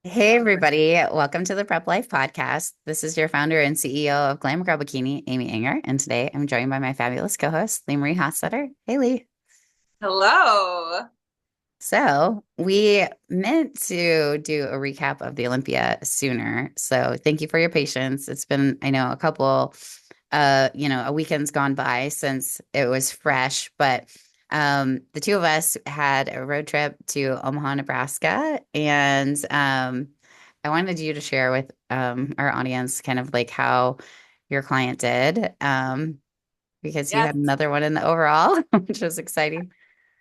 Hey, everybody. Welcome to the Prep Life Podcast. This is your founder and CEO of Glam Girl Bikini, Amy Anger. And today I'm joined by my fabulous co host, Leemarie Hossetter. Hey, Lee. Hello. So, we meant to do a recap of the Olympia sooner. So, thank you for your patience. It's been, I know, a couple, a weekend's gone by since it was fresh, but the two of us had a road trip to Omaha, Nebraska, and I wanted you to share with our audience kind of like how your client did, because you Yes. had another one in the overall, which was exciting.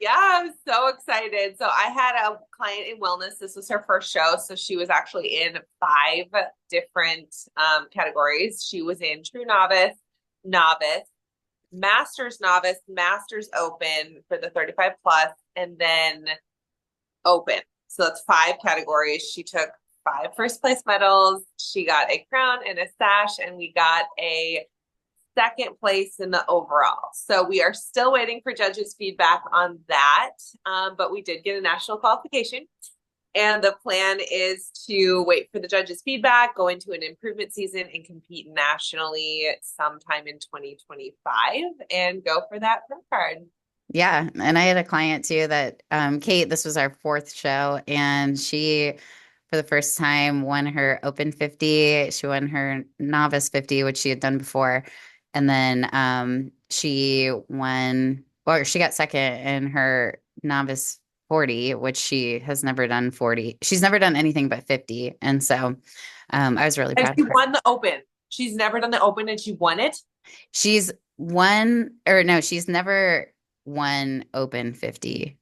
Yeah, I'm so excited. So I had a client in wellness. This was her first show. So she was actually in five different categories. She was in true novice, novice, master's, master's open for the 35 plus, and then open. So that's five categories. She took five first place medals. She got a crown and a sash, and we got a second place in the overall. So we are still waiting for judges' feedback on that. But we did get a national qualification. And the plan is to wait for the judges' feedback, go into an improvement season, and compete nationally sometime in 2025 and go for that pro card. Yeah, and I had a client too that Kate, this was our fourth show, and she for the first time won her open 50. She won her novice 50, which she had done before. And then she won, or she got second in her novice 40, which she has never done 40. She's never done anything but 50. And so I was really And proud she of her. won the open. She's never done the open and she won it. She's won, or no, she's never won open 50.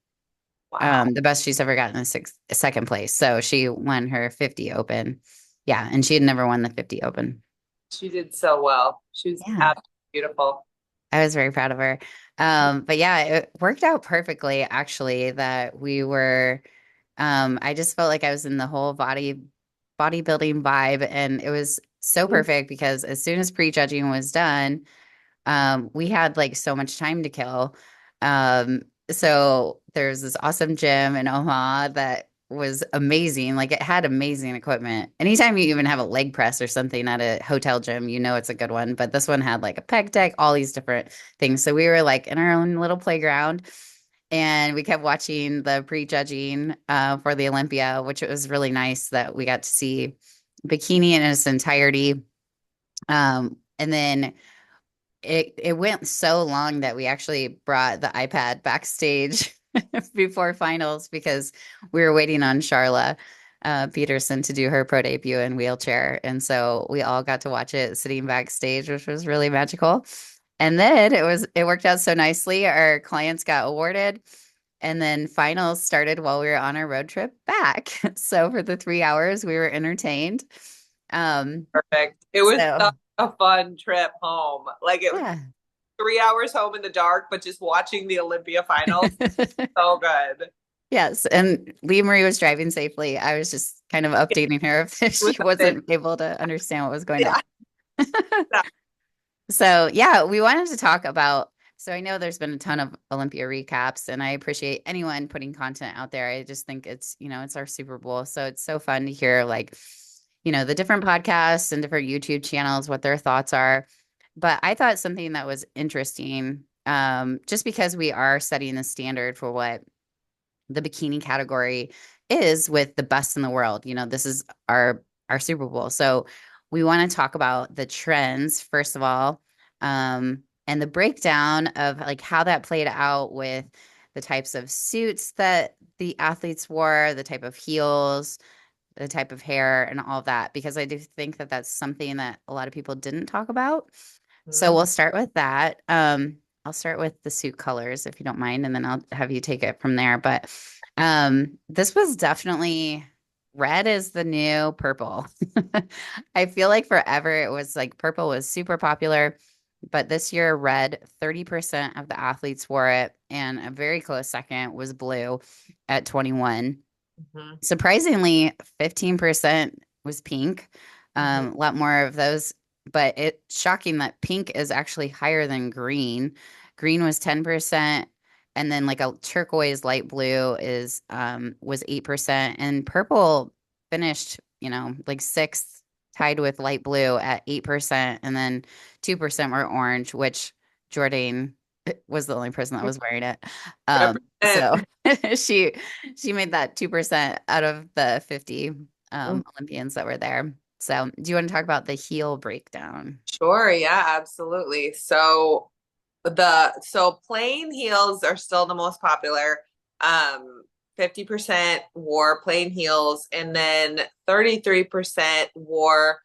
Wow. The best she's ever gotten is second place. So she won her 50 open. Yeah, and she had never won the 50 open. She did so well. She was Yeah, absolutely beautiful. I was very proud of her. But yeah, it worked out perfectly actually that we were I just felt like I was in the whole bodybuilding vibe, and it was so perfect because as soon as prejudging was done, we had like so much time to kill. Um, so there's this awesome gym in Omaha that was amazing. Like it had amazing equipment. Anytime you even have a leg press or something at a hotel gym, you know it's a good one. But this one had like a peg deck, all these different things. So we were like in our own little playground and we kept watching the prejudging for the Olympia, which it was really nice that we got to see Bikini in its entirety. And then it went so long that we actually brought the iPad backstage before finals because we were waiting on Charla Peterson to do her pro debut in wheelchair, and so we all got to watch it sitting backstage, which was really magical. And then it worked out so nicely. Our clients got awarded, and then finals started while we were on our road trip back. So for the 3 hours, we were entertained. Um, Perfect. It was so such a fun trip home. Like it was yeah. 3 hours home in the dark, but just watching the Olympia finals. So good. Yes, and Leemarie was driving safely. I was just kind of It updating her if was she amazing. wasn't able to understand what was going on. Yeah. So, yeah, we wanted to talk about. So, I know there's been a ton of Olympia recaps, and I appreciate anyone putting content out there. I just think it's our Super Bowl. So, it's so fun to hear, like, the different podcasts and different YouTube channels, what their thoughts are. But I thought something that was interesting, just because we are setting the standard for what the bikini category is with the best in the world. This is our Super Bowl. So we want to talk about the trends first of all, and the breakdown of like how that played out with the types of suits that the athletes wore, the type of heels, the type of hair, and all of that. Because I do think that that's something that a lot of people didn't talk about. So Mhm. we'll start with that. I'll start with the suit colors if you don't mind, and then I'll have you take it from there. But this was definitely red is the new purple. I feel like forever it was like purple was super popular, but this year red, 30% of the athletes wore it, and a very close second was blue at 21. Mhm. Surprisingly, 15% was pink. Mhm. A lot more of those, but it's shocking that pink is actually higher than green. Green was 10%, and then like a turquoise light blue is was 8%, and purple finished, like sixth, tied with light blue at 8%, and then 2% were orange, which Jordan was the only person that was wearing it. So Represent. she she made that 2% out of the 50 Olympians that were there. So, do you want to talk about the heel breakdown? Sure, yeah, absolutely. So plain heels are still the most popular. 50% wore plain heels, and then 33% wore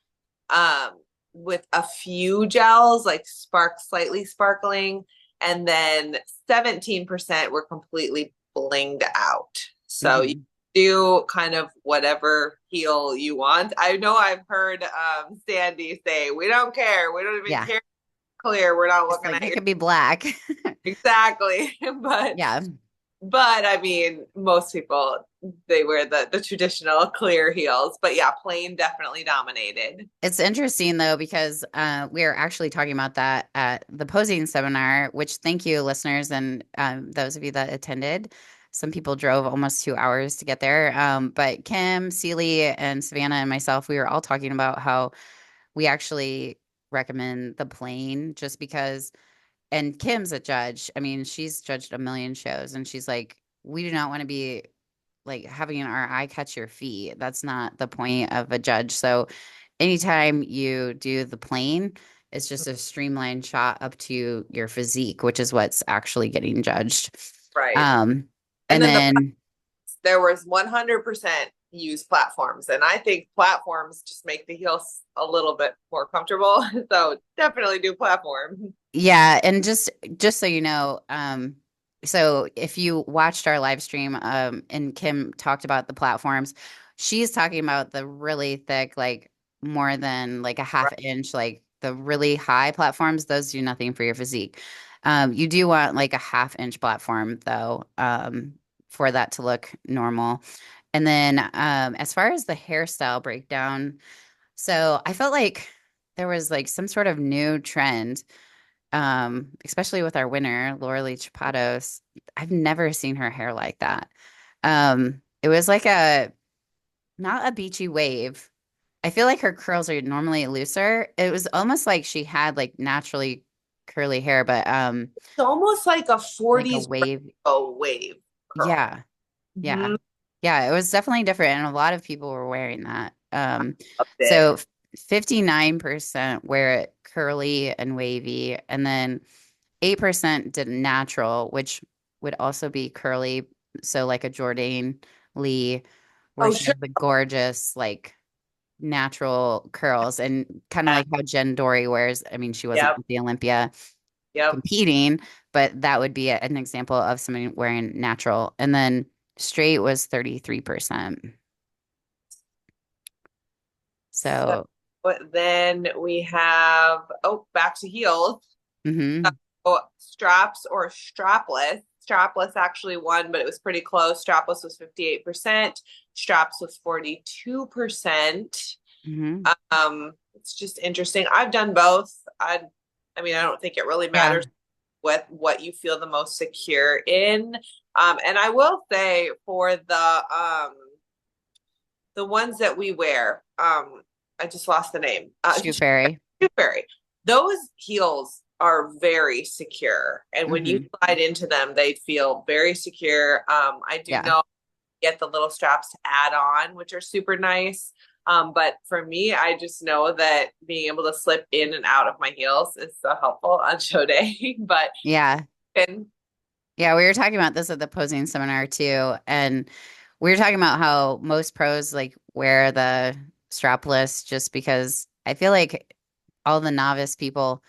um with a few gels, like slightly sparkling, and then 17% were completely blinged out. So you Hmm. do kind of whatever heel you want. I know I've heard Sandy say, we don't care. We don't even Yeah, care clear. We're not it's looking like at it your could be black. exactly. But Yeah. I mean, most people they wear the traditional clear heels. But yeah, plain definitely dominated. It's interesting though, because we are actually talking about that at the posing seminar, which thank you, listeners, and those of you that attended. Some people drove almost 2 hours to get there. But Kim, Celie, and Savannah and myself, we were all talking about how we actually recommend the plain just because, and Kim's a judge. I mean, she's judged a million shows, and she's like, we do not want to be like having our eye catch your feet. That's not the point of a judge. So anytime you do the plane, it's just a streamlined shot up to your physique, which is what's actually getting judged. Right. Um, And and then then there was 100% use platforms, and I think platforms just make the heels a little bit more comfortable. So definitely do platform. yeah, and just so you know, so if you watched our live stream, and Kim talked about the platforms, she's talking about the really thick, like more than like a half Right. inch, like the really high platforms. Those do nothing for your physique. You do want like a half-inch platform though, for that to look normal. And then, as far as the hairstyle breakdown, so I felt like there was like some sort of new trend, especially with our winner, Laura Lee Chapados. I've never seen her hair like that. It was like a not a beachy wave. I feel like her curls are normally looser. It was almost like she had like naturally curly hair, but It's almost like a like a 40s wave. rainbow wave curl. Yeah, yeah, Mhm. yeah. It was definitely different, and a lot of people were wearing that. Loved it. So 59% wear it curly and wavy, and then 8% did natural, which would also be curly. So like a Jordan Lee, where Oh, she sure. has the gorgeous, like natural curls, and kind of Yeah. like how Jen Dory wears. I mean, she wasn't Yep. at the Olympia Yep. competing, but that would be an example of somebody wearing natural. And then straight was 33%. So So, then we have, oh, back to heels. mhm. Oh, straps or strapless. Strapless actually won, but it was pretty close. Strapless was 58%. Straps was 42%. Mhm. It's just interesting. I've done both. I mean, I don't think it really Yeah. matters what you feel the most secure in. And I will say for the ones that we wear, I just lost the name. Shoe Fairy. Fairy. Those heels are very secure, and when you Mhm. slide into them, they feel very secure. I do Yeah. know get the little straps to add on, which are super nice. But for me, I just know that being able to slip in and out of my heels is so helpful on show day. But Yeah. and Yeah, we were talking about this at the posing seminar too, and we were talking about how most pros like wear the strapless just because I feel like all the novice people,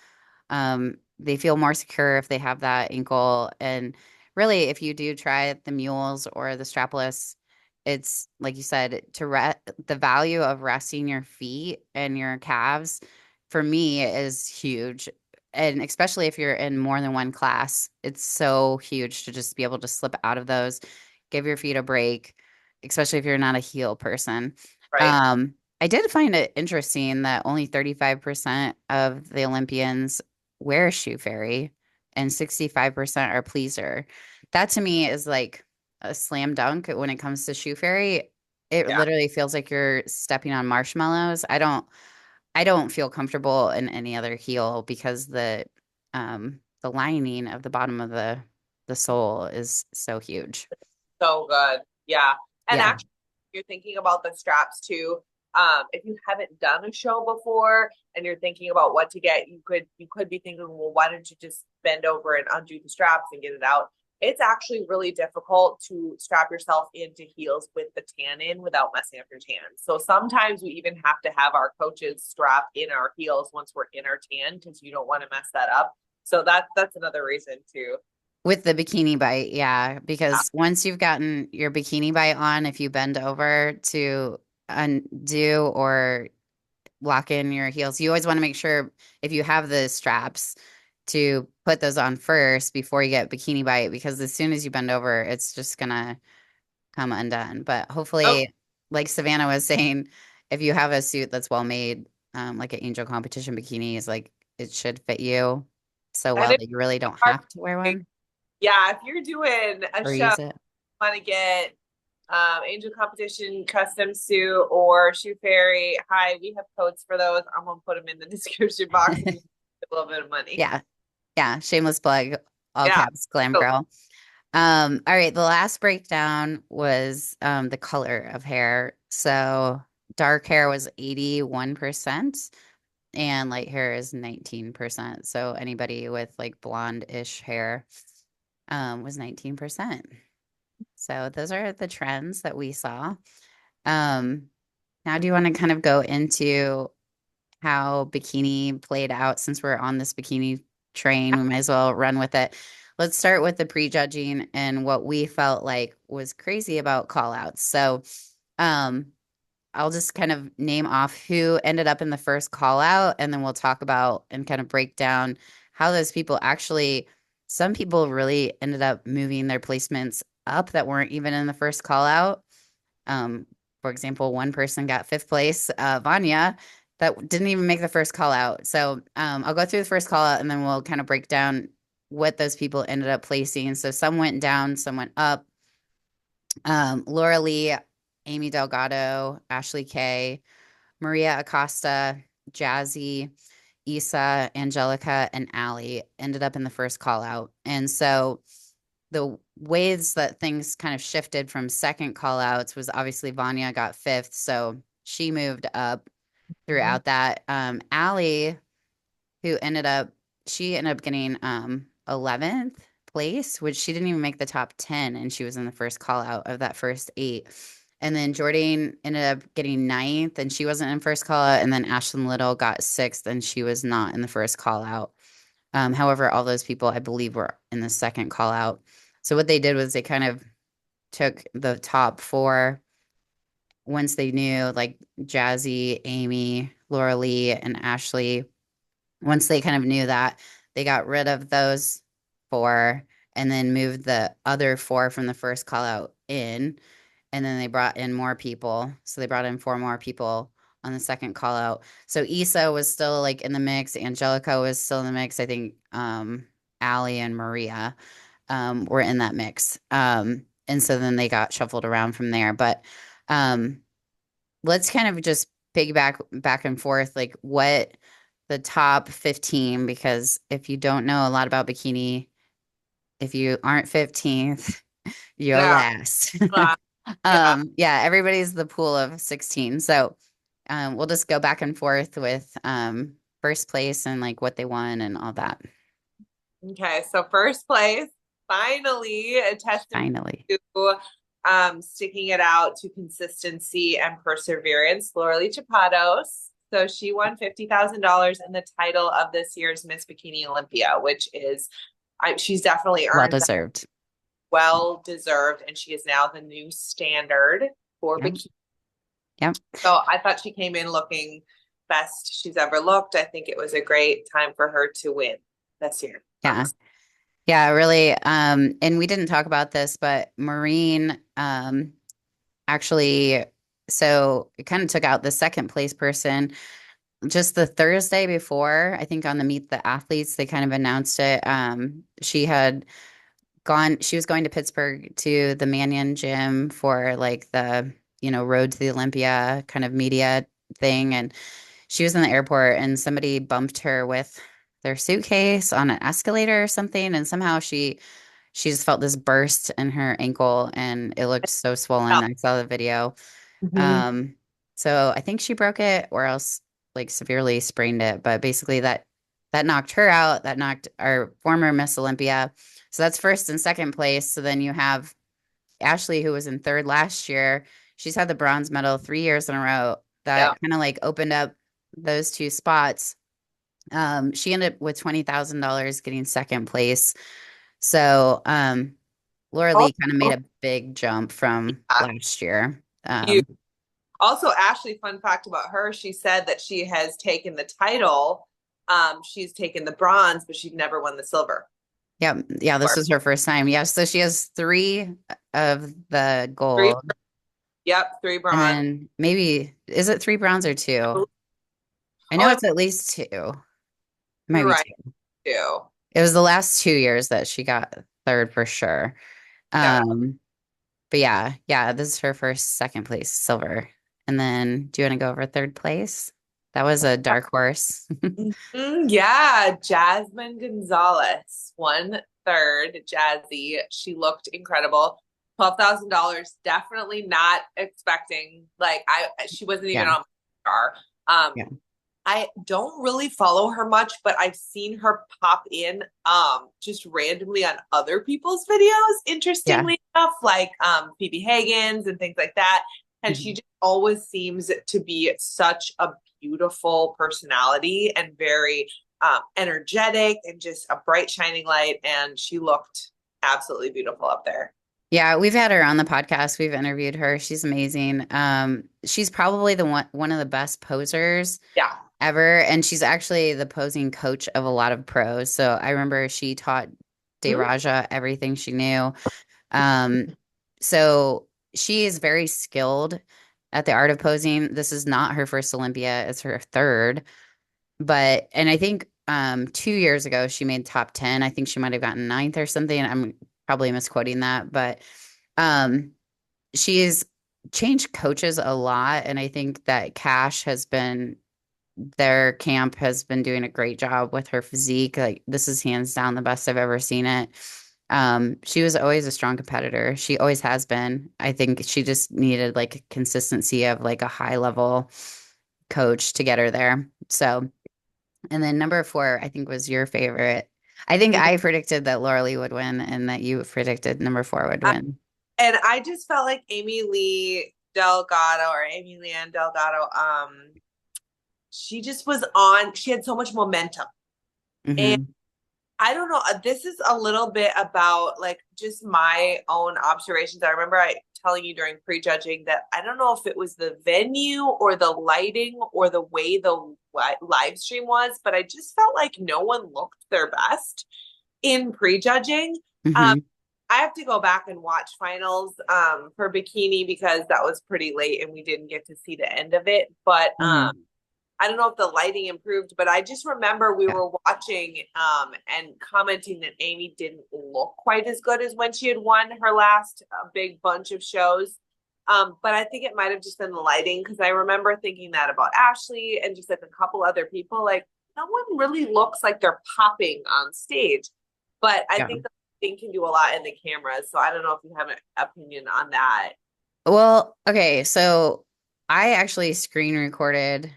they feel more secure if they have that ankle. And really, if you do try the mules or the strapless, it's like you said, the value of resting your feet and your calves for me is huge. And especially if you're in more than one class, it's so huge to just be able to slip out of those, give your feet a break, especially if you're not a heel person. right. I did find it interesting that only 35% of the Olympians wear shoe fairy and 65% are pleaser. That to me is like a slam dunk when it comes to shoe fairy. it Yeah. literally feels like you're stepping on marshmallows. I don't feel comfortable in any other heel because the lining of the bottom of the sole is so huge. So good. Yeah. And Yeah. actually, you're thinking about the straps too. If you haven't done a show before and you're thinking about what to get, you could be thinking, well, why don't you just bend over and undo the straps and get it out? It's actually really difficult to strap yourself into heels with the tan in without messing up your tan. So sometimes we even have to have our coaches strap in our heels once we're in our tan because you don't want to mess that up. So that's another reason too. With the bikini bite, yeah, because once you've gotten your bikini bite on, if you bend over to undo or lock in your heels, you always want to make sure if you have the straps to put those on first before you get bikini bite, because as soon as you bend over, it's just gonna come undone. But Oh, hopefully, like Savannah was saying, if you have a suit that's well made, like an Angel Competition bikini, is like it should fit you so and well it's that you really don't hard. have to wear one Yeah, if you're doing a or show, use it. want to get Angel Competition custom suit or Shoe Fairy, hi, we have codes for those. I'm gonna put them in the description box and a little bit of money. Yeah. Yeah. Shameless plug, all Yeah. caps, glam So girl. All right. The last breakdown was the color of hair. So dark hair was 81% and light hair is 19%. So anybody with like blonde-ish hair was 19%. So those are the trends that we saw. Um, Now do you want to kind of go into how bikini played out since we're on this bikini train? We might as well run with it. Let's start with the prejudging and what we felt like was crazy about call outs. So, um, I'll just kind of name off who ended up in the first call out, and then we'll talk about and kind of break down how those people actually, some people really ended up moving their placements up that weren't even in the first call out. Um, for example, one person got fifth place, Vanya, that didn't even make the first call out. So I'll go through the first call out and then we'll kind of break down what those people ended up placing. So some went down, some went up. Laura Lee, Amy Delgado, Ashley Kay, Maria Acosta, Jazzy, Isa, Angelica, and Allie ended up in the first call out. And so the ways that things kind of shifted from second call outs was obviously Vanya got fifth, so she moved up throughout that. Allie, who ended up, she ended up getting 11th place, which she didn't even make the top 10, and she was in the first call out of that first eight. And then Jordan ended up getting ninth, and she wasn't in first call out. And then Ashlyn Little got sixth, and she was not in the first call out. However, all those people, I believe, were in the second call out. So what they did was they kind of took the top four once they knew, like Jazzy, Amy, Laura Lee, and Ashley. Once they kind of knew that, they got rid of those four and then moved the other four from the first call out in. And then they brought in more people. So they brought in four more people on the second call out. So Issa was still like in the mix. Angelica was still in the mix. I think Allie and Maria were in that mix. And so then they got shuffled around from there. But um, let's kind of just piggyback back and forth, like what the top 15, because if you don't know a lot about bikini, if you aren't 15th, you're yeah, last. yeah. Yeah, everybody's the pool of 16. So we'll just go back and forth with first place and like what they won and all that. Okay, so first place, finally a testament Finally. to sticking it out to consistency and perseverance. Laura Lee Chapados. So she won $50,000 in the title of this year's Miss Bikini Olympia, which is she's definitely Well earned that, deserved. well deserved, and she is now the new standard for Yep. bikini. Yep. So I thought she came in looking best she's ever looked. I think it was a great time for her to win this year. I'm Yeah. excited. Yeah, really. And we didn't talk about this, but Maureen actually, so it kind of took out the second place person just the Thursday before. I think on the Meet the Athletes, they kind of announced it. She was going to Pittsburgh to the Mannion gym for like the road to the Olympia kind of media thing. And she was in the airport and somebody bumped her with their suitcase on an escalator or something. And somehow she just felt this burst in her ankle and it looked so swollen. I saw the video. Mhm. Um, so I think she broke it or else like severely sprained it. But basically that knocked her out. That knocked our former Miss Olympia. So that's first and second place. So then you have Ashley, who was in third last year. She's had the bronze medal 3 years in a row. Yeah. That kind of like opened up those two spots. She ended up with $20,000 getting second place. So Laura Lee kind of made Also, a big jump from last year. you also Ashley, fun fact about her, she said that she has taken the title. She's taken the bronze, but she's never won the silver. Yeah, yeah, this was her first time. Yeah, so she has three of the Three, gold, yep, three and bronze. then maybe is it three bronze or two? Oh, I know it's at least two. It might you're be right two. too. It was the last 2 years that she got third for sure. Yep. Um, but yeah, yeah, this is her first second place silver. And then do you want to go over third place? That was a dark horse. Yeah, Jasmine Gonzalez won third. Jazzy, she looked incredible. $12,000. Definitely not expecting. Like she wasn't even Yeah, on my radar. Um, yeah, I don't really follow her much, but I've seen her pop in just randomly on other people's videos, yeah. interestingly enough, like Phoebe Hagen's and things like that. And she Mhm. just always seems to be such a beautiful personality and very energetic and just a bright shining light. And she looked absolutely beautiful up there. Yeah, we've had her on the podcast. We've interviewed her. She's amazing. She's probably the one of the best posers Yeah. ever, and she's actually the posing coach of a lot of pros. So I remember she taught Mhm. Raja everything she knew. Um, so she is very skilled at the art of posing. This is not her first Olympia, it's her third. And I think 2 years ago she made top 10. I think she might have gotten ninth or something. I'm probably misquoting that, but um she's changed coaches a lot. And I think that Cash has been their camp has been doing a great job with her physique. Like this is hands down the best I've ever seen it. She was always a strong competitor. She always has been. I think she just needed like a consistency of like a high level coach to get her there. So, and then number four, I think was your favorite. I think I predicted that Laura Lee would win and that you predicted number four would win. And I just felt like Amy Lee Delgado or Amy Leanne Delgado, she just was on, she had so much momentum. And Hmm. I don't know, this is a little bit about like just my own observations. I remember I telling you during prejudging that I don't know if it was the venue or the lighting or the way the live stream was, but I just felt like no one looked their best in prejudging. Um, Hmm. I have to go back and watch finals for Bikini because that was pretty late and we didn't get to see the end of it. But Hmm. I don't know if the lighting improved, but I just remember we Yeah. were watching and commenting that Amy didn't look quite as good as when she had won her last big bunch of shows. But I think it might have just been the lighting because I remember thinking that about Ashley and just like a couple other people. Like, no one really looks like they're popping on stage. But I Yeah. think the thing can do a lot in the cameras. So I don't know if you have an opinion on that. Well, okay, so I actually screen recorded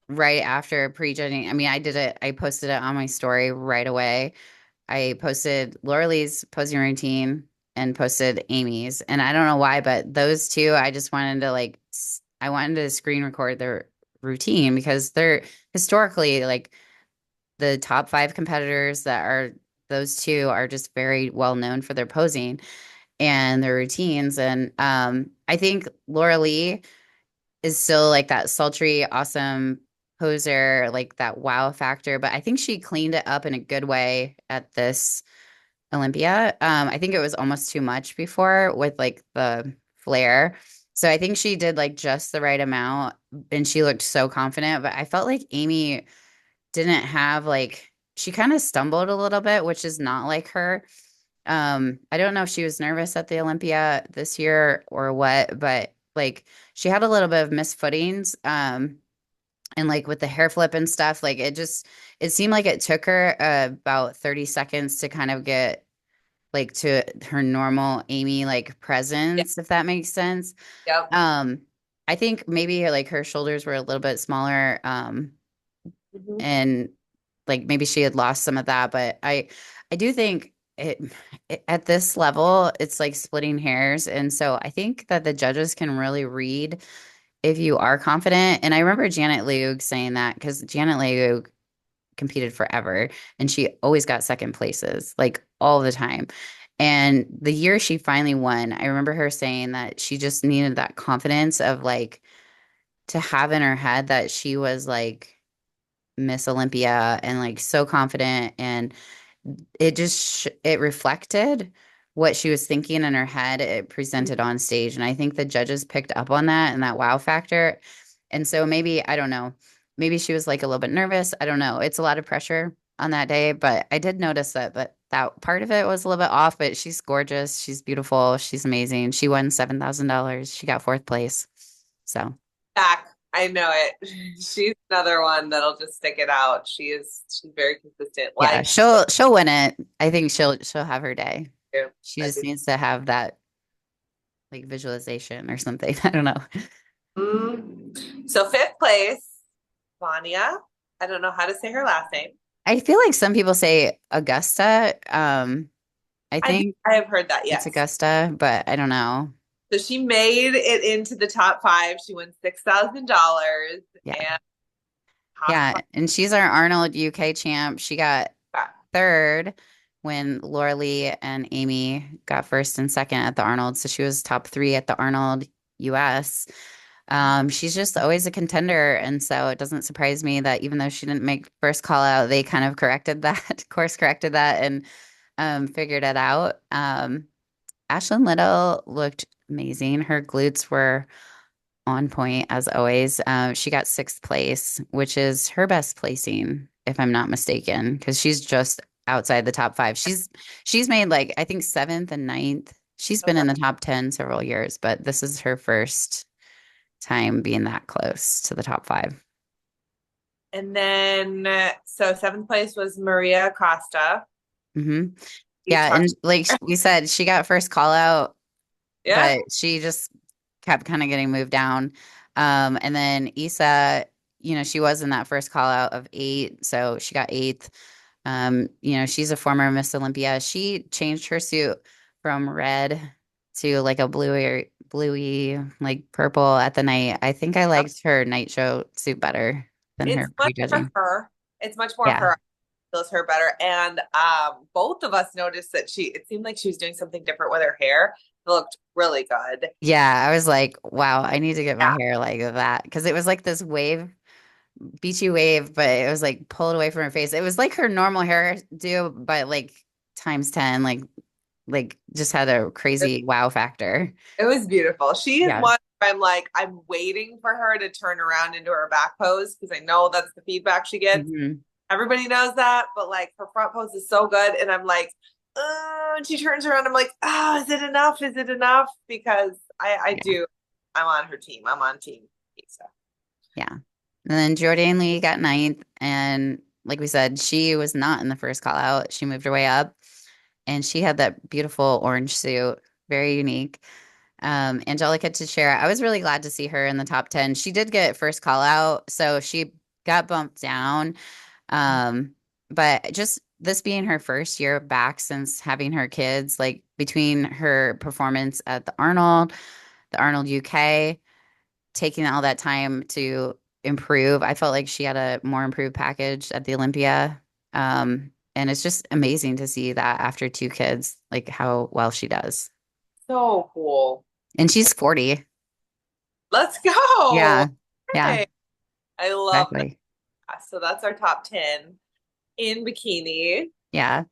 right after prejudging. I mean, I did it, I posted it on my story right away. I posted Laura Lee's posing routine and posted Amy's. And I don't know why, but those two, I just wanted to like, I wanted to screen record their routine because they're historically like the top five competitors that are those two are just very well known for their posing and their routines. And I think Laura Lee is still like that sultry, awesome poser, like that wow factor. But I think she cleaned it up in a good way at this Olympia. I think it was almost too much before with like the flare. So I think she did like just the right amount and she looked so confident. But I felt like Amy didn't have like, she kind of stumbled a little bit, which is not like her. I don't know if she was nervous at the Olympia this year or what, but like she had a little bit of missed footings. And like with the hair flip and stuff, like it seemed like it took her about 30 seconds to kind of get like to her normal Amy like Yeah. presence, if that makes sense. Yep. Um, I think maybe like her shoulders were a little bit smaller, Mhm. and like maybe she had lost some of that, but I do think it at this level, it's like splitting hairs, and so I think that the judges can really read if you are confident. And I remember Janet Leug saying that because Janet Leug competed forever and she always got second places, like all the time. And the year she finally won, I remember her saying that she just needed that confidence of like to have in her head that she was like Miss Olympia and like so confident, and it just it reflected what she was thinking in her head. It presented on stage, and I think the judges picked up on that and that wow factor. And so maybe I don't know, maybe she was like a little bit nervous. I don't know. It's a lot of pressure on that day, but I did notice that part of it was a little bit off. But she's gorgeous, she's beautiful, she's amazing. She won $7,000. She got fourth place. So Back. I know it. She's another one that'll just stick it out. She's very consistent. yeah, Like she'll win it. I think she'll have her day. you. She I just do. needs to have that like visualization or something. I don't know. So fifth place, Vanya. I don't know how to say her last name. I feel like some people say Augusta. I I think think I have heard that, it's yes. Augusta, but I don't know. So she made it into the top five. She won $6,000 Yeah. and top Yeah. And she's our Arnold UK champ. She got five. third when Laura Lee and Amy got first and second at the Arnold. So she was top three at the Arnold US. She's just always a contender. And so it doesn't surprise me that even though she didn't make first call out, they kind of corrected that, course corrected that, and figured it out. Ashlyn Little looked amazing. Her glutes were on point as always. She got sixth place, which is her best placing, if I'm not mistaken, because she's just outside the top five. She's made like I think seventh and ninth. She's been Okay. in the top 10 several years, but this is her first time being that close to the top five. And then, so seventh place was Maria Costa. Hmm. You Yeah, and talked, like we said, she got first call out, yeah. but she just kept kind of getting moved down. And then Issa, she was in that first call out of eight, so she got eighth. She's a former Miss Olympia. She changed her suit from red to like a bluey, like purple at the night. I think I liked her night show suit better than It's her much more prejudging. her. It's much more Yeah. her. Feels her better. And both of us noticed that it seemed like she was doing something different with her hair. It looked really good. Yeah, I was like, wow, I need to get my Yeah. hair like that because it was like this beachy wave, but it was like pulled away from her face. It was like her normal hairdo, but like times 10, like just had a It, crazy wow factor. it was beautiful. She is Yeah. one where I'm like, I'm waiting for her to turn around into her back pose because I know that's the feedback she gets. Hmm. Everybody knows that, but like her front pose is so good. And I'm like, and she turns around. I'm like, is it enough? Is it enough? Because I Yeah. do. I'm on her team. I'm on team. So. Yeah. And then Jordan Lee got ninth. And like we said, she was not in the first call out. She moved her way up and she had that beautiful orange suit, very unique. Angelica Teixeira, I was really glad to see her in the top 10. She did get first call out, so she got bumped down. Um, but just this being her first year back since having her kids, like between her performance at the Arnold UK, taking all that time to improve, I felt like she had a more improved package at the Olympia. And it's just amazing to see that after two kids, like how well she does. So cool. And she's 40. Let's go. Yeah. Yeah, Hey, I love exactly. that. So that's our top 10 in bikini. Yeah.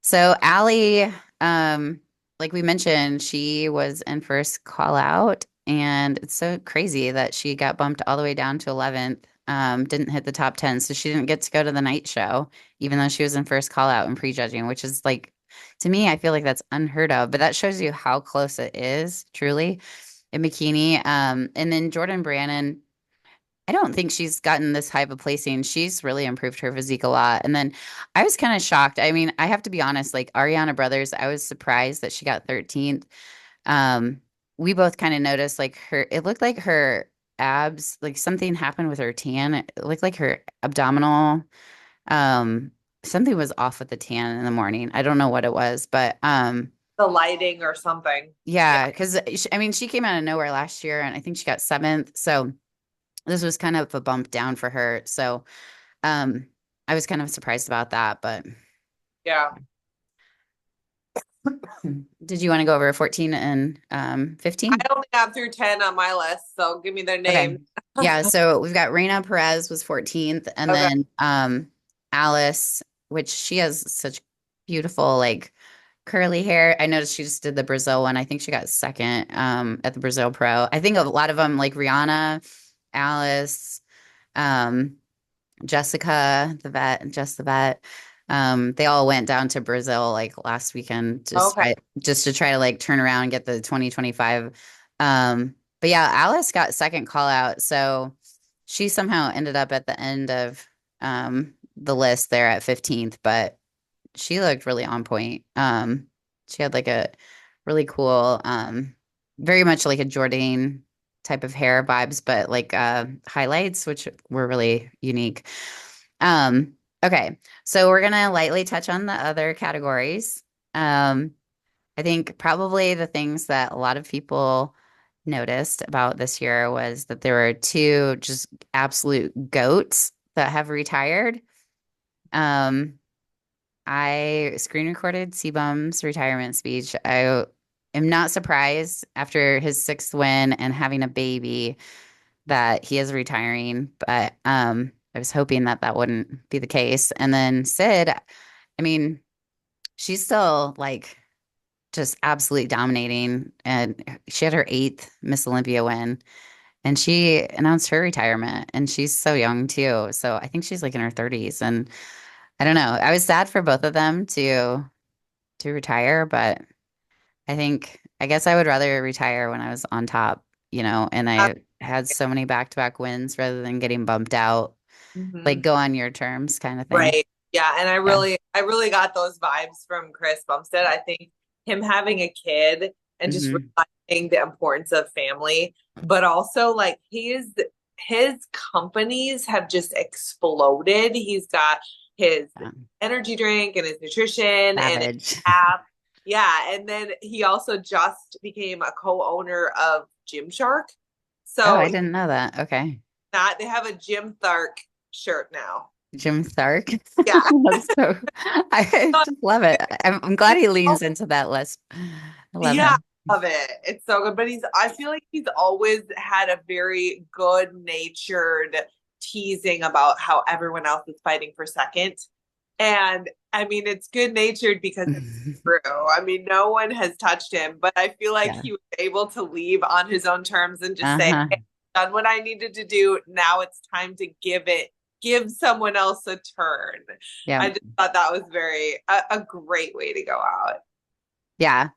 So Allie, like we mentioned, she was in first call out, and it's so crazy that she got bumped all the way down to 11th. Didn't hit the top 10, so she didn't get to go to the night show, even though she was in first call out and prejudging, which is like, to me, I feel like that's unheard of. But that shows you how close it is, truly. in bikini. And then Jordan Brannon, I don't think she's gotten this high of a placing. She's really improved her physique a lot. And then I was kind of shocked. I mean, I have to be honest, like Ariana Brothers, I was surprised that she got 13th. Um, we both kind of noticed like it looked like her abs, like something happened with her tan. It looked like her abdominal, um, something was off with the tan in the morning. I don't know what it was, but The lighting or something. Yeah. yeah, because I mean, she came out of nowhere last year and I think she got seventh. So this was kind of a bump down for her. So um, I was kind of surprised about that, but Yeah. did you want to go over 14 and 15? I only have through 10 on my list, so give me their Okay. names. Yeah, so we've got Reina Perez was 14th, and Okay. then Alice, which she has such beautiful like curly hair. I noticed she just did the Brazil one. I think she got second at the Brazil Pro. I think a lot of them like Rihanna, Alice, um Jessica, the vet, and Jess the vet. They all went down to Brazil like last weekend Okay. just to try to like turn around and get the 2025. But yeah, Alice got second call out, so she somehow ended up at the end of the list there at 15th, but she looked really on point. She had like a really cool, very much like a Jourdain type of hair vibes, but like highlights, which were really unique. Okay, so we're gonna lightly touch on the other categories. Um, I think probably the things that a lot of people noticed about this year was that there were two just absolute goats that have retired. Um, I screen recorded C-Bum's retirement speech. I am not surprised after his sixth win and having a baby that he is retiring, but I was hoping that that wouldn't be the case. And then Sid, I mean, she's still like just absolutely dominating, and she had her eighth Miss Olympia win, and she announced her retirement, and she's so young too. So I think she's like in her 30s, and I don't know. I was sad for both of them to retire, but I guess I would rather retire when I was on top, and I had so many back-to-back wins rather than getting bumped out, like Mhm. go on your terms kind of thing. Right. Yeah. And Yeah. I really got those vibes from Chris Bumstead. I think him having a kid and just Hmm. realizing the importance of family, but also like his companies have just exploded. He's got his Yeah. energy drink and his nutrition and his Savage. app. Yeah. And then he also just became a co-owner of Gymshark. Oh, So I didn't know that. Okay. that they have a Jim Thark shirt now. Jim Thark. Yeah. That's so, I just love it. I'm glad he leans into that list. I love Yeah, him. I love it. It's so good. But I feel like he's always had a very good natured teasing about how everyone else is fighting for second. And I mean, it's good natured because it's true. I mean, no one has touched him, but I feel like Yeah. he was able to leave on his own terms and just say, Uh-huh. hey, I've done what I needed to do. Now it's time to give someone else a turn. Yeah. I just thought that was a great way to go out. Yeah.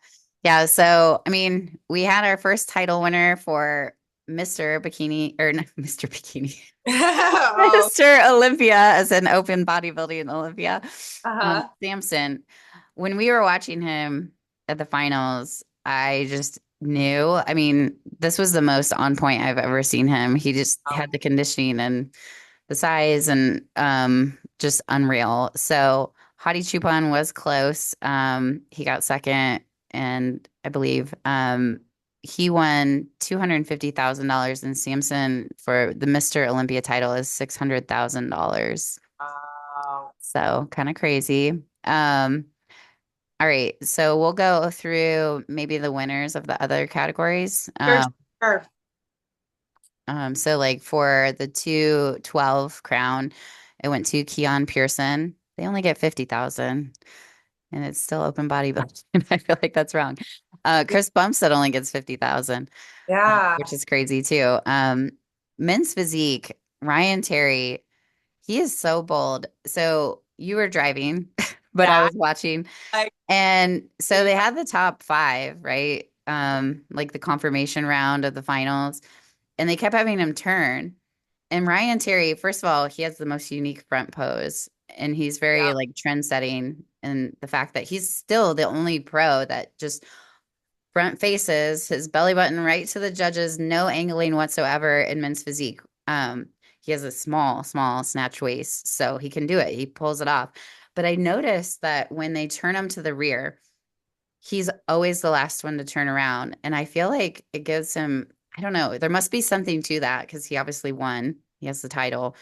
Yeah. So, I mean, we had our first title winner for Mr. Bikini, or not Mr. Bikini, Oh, Mr. Olympia as an open bodybuilding Olympia. uh-huh. Samson, when we were watching him at the finals, I just knew. I mean, this was the most on point I've ever seen him. He just Oh, had the conditioning and the size and just unreal. So Hadi Chupan was close. He got second, and I believe he won $250,000, and Samson for the Mr. Olympia title is $600,000. wow. So kind of crazy. All right, so we'll go through maybe the winners of the other categories. Sure, sure. So like for the 212 crown, it went to Keon Pearson. They only get 50,000 and it's still open bodybuilding. I feel like that's wrong. Chris Bumstead only gets 50,000, Yeah, which is crazy too. Men's physique, Ryan Terry, he is so bold. So you were driving, but I yeah. was watching. Like, And so they had the top five, right? like the confirmation round of the finals, and they kept having him turn. And Ryan Terry, first of all, he has the most unique front pose, and he's very Yeah. like trend setting. And the fact that he's still the only pro that just front faces his belly button right to the judges, no angling whatsoever in men's physique. He has a small snatch waist, so he can do it. He pulls it off. But I noticed that when they turn him to the rear, he's always the last one to turn around. And I feel like it gives him, I don't know, there must be something to that because he obviously won. He has the title,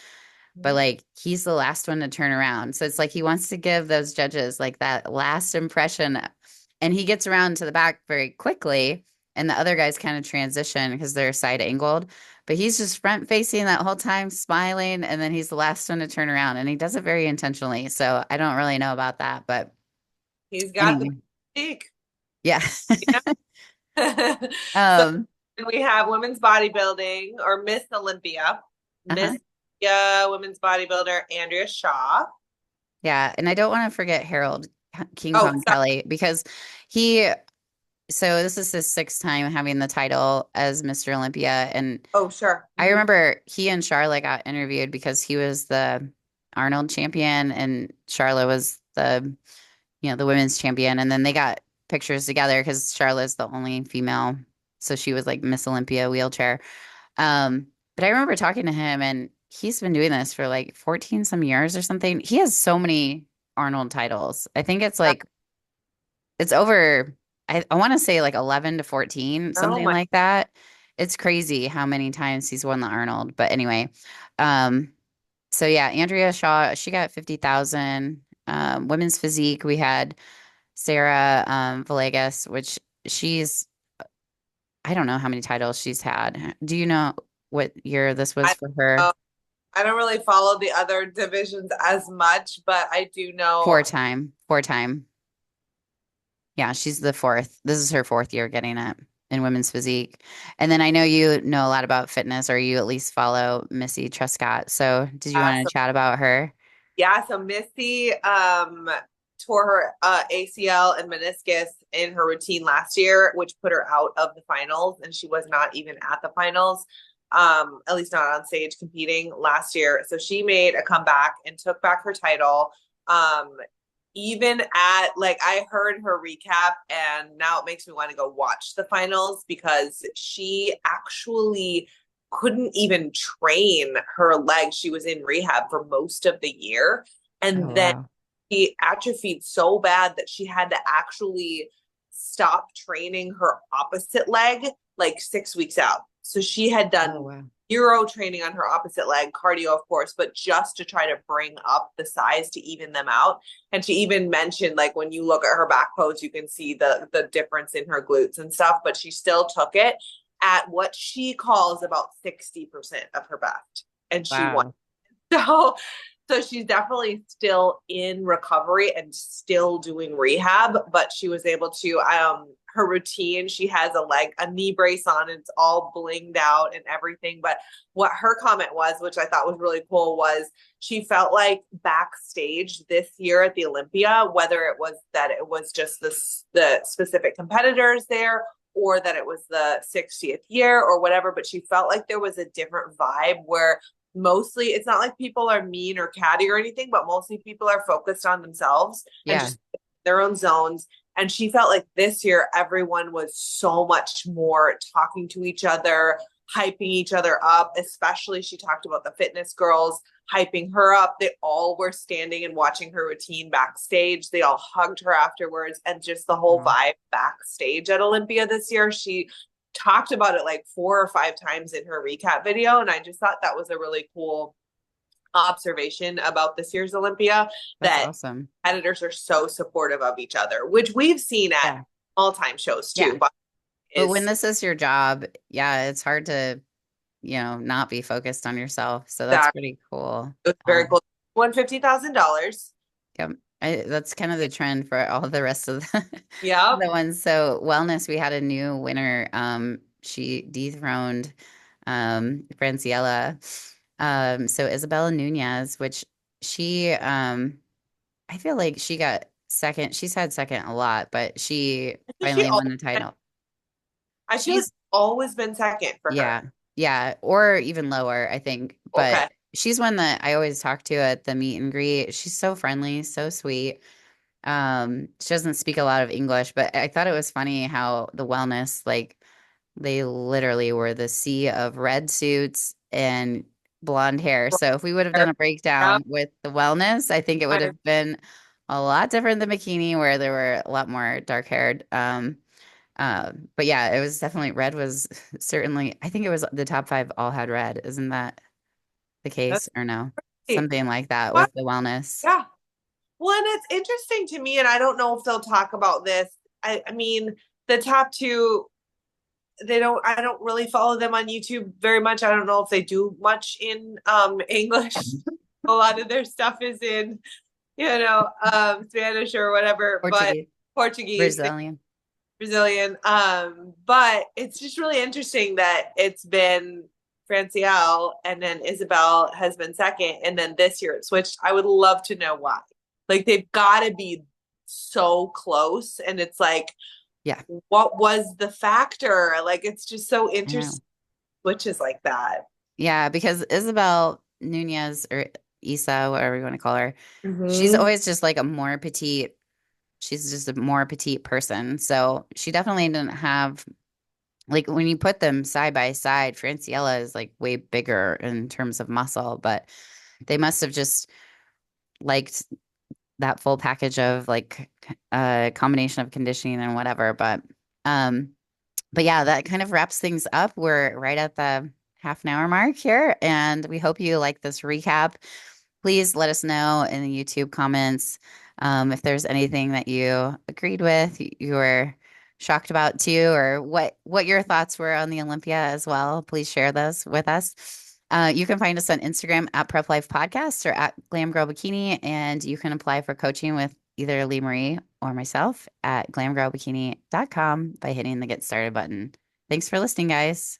but like he's the last one to turn around. So it's like he wants to give those judges like that last impression. And he gets around to the back very quickly. And the other guys kind of transition because they're side angled. But he's just front facing that whole time, smiling. And then he's the last one to turn around. And he does it very intentionally. So I don't really know about that. But He's got the anyway, peak. yeah. So um, we have women's bodybuilding or Miss Olympia. uh-huh. Miss Olympia women's bodybuilder Andrea Shaw. Yeah. And I don't want to forget Harold King Oh, Kong sorry. Kelly because he, so this is his sixth time having the title as Mr. Olympia. And Oh, sure. I remember he and Charlotte got interviewed because he was the Arnold champion and Charlotte was the women's champion. And then they got pictures together because Charlotte's the only female. So she was like Miss Olympia wheelchair. But I remember talking to him and he's been doing this for like 14 some years or something. He has so many Arnold titles. I think it's like it's over, I want to say like 11 to 14, Oh something my, like that. It's crazy how many times he's won the Arnold. But anyway, um, so yeah, Andrea Shaw, she got 50,000. Women's physique, we had Sarah Villegas, which she's, I don't know how many titles she's had. Do you know what year this was I for her? don't I don't really follow the other divisions as much, but I do know. Four time. Yeah, she's the fourth. This is her fourth year getting it in women's physique. And then I know you know a lot about fitness, or you at least follow Missy Truscott. So did you want So to chat about her? yeah, so Missy tore her ACL and meniscus in her routine last year, which put her out of the finals, and she was not even at the finals, at least not on stage competing last year. So she made a comeback and took back her title. Even at like I heard her recap, and now it makes me want to go watch the finals because she actually couldn't even train her legs. She was in rehab for most of the year. Oh, And then wow. she atrophied so bad that she had to actually stop training her opposite leg like 6 weeks out. So she had Oh, done wow. zero training on her opposite leg, cardio, of course, but just to try to bring up the size to even them out. And she even mentioned, like, when you look at her back pose, you can see the difference in her glutes and stuff, but she still took it at what she calls about 60% of her best. And she won. Wow. So, so she's definitely still in recovery and still doing rehab, but she was able to her routine, she has a knee brace on, and it's all blinged out and everything. But what her comment was, which I thought was really cool, was she felt like backstage this year at the Olympia, whether it was that it was just the specific competitors there or that it was the 60th year or whatever, but she felt like there was a different vibe where mostly it's not like people are mean or catty or anything, but mostly people are focused on themselves and Yeah. just their own zones. And she felt like this year everyone was so much more talking to each other, hyping each other up. Especially she talked about the fitness girls hyping her up. They all were standing and watching her routine backstage. They all hugged her afterwards, and just the whole Wow. vibe backstage at Olympia this year. She talked about it like 4 or 5 times in her recap video. And I just thought that was a really cool observation about this year's Olympia, That's that awesome. editors are so supportive of each other, which we've seen at Yeah. all time shows too. Yeah. But But when is this is your job, yeah, it's hard to, not be focused on yourself. So that's that pretty cool. it was very Um, cool. Won $50,000. Yep. That's kind of the trend for all the rest of Yep. the ones. So wellness, we had a new winner. She dethroned Franciella. So Isabella Nunez, which she I feel like she got second. She's had second a lot, but she She finally won the title. I feel like she's it's always been second for her. yeah, yeah, or even lower, I think. Okay. But she's one that I always talk to at the meet and greet. She's so friendly, so sweet. She doesn't speak a lot of English, but I thought it was funny how the wellness, like they literally were the sea of red suits and blonde hair. So if we would have done a Yeah. breakdown with the wellness, I think it would have been a lot different than bikini, where there were a lot more dark haired. But yeah, it was definitely red was certainly, I think it was the top five all had red. Isn't that the That's case or no? great. Something like that What? with the wellness. Yeah. Well, and it's interesting to me, and I don't know if they'll talk about this. I mean, the top two, I don't really follow them on YouTube very much. I don't know if they do much in English. A lot of their stuff is in, Spanish or whatever, but Portuguese, Portuguese, Brazilian. Brazilian. But it's just really interesting that it's been Francielle and then Isabel has been second, and then this year it switched. I would love to know why. Like they've got to be so close, and it's like, Yeah, what was the factor? Like it's just so I know. interesting, switches like that. Yeah, because Isabel Nunez or Isa, whatever you want to call her, she's Mm-hmm. always just like a more petite, she's just a more petite person. So she definitely didn't have, like, when you put them side by side, Franciella is like way bigger in terms of muscle, but they must have just liked that full package of like a combination of conditioning and whatever. Um, but yeah, that kind of wraps things up. We're right at the half an hour mark here, and we hope you like this recap. Please let us know in the YouTube comments if there's anything that you agreed with, you were shocked about too, or what your thoughts were on the Olympia as well. Please share those with us. You can find us on Instagram at Prep Life Podcast or at Glam Girl Bikini, and you can apply for coaching with either Leemarie or myself at glamgirlbikini.com by hitting the Get Started button. Thanks for listening, guys.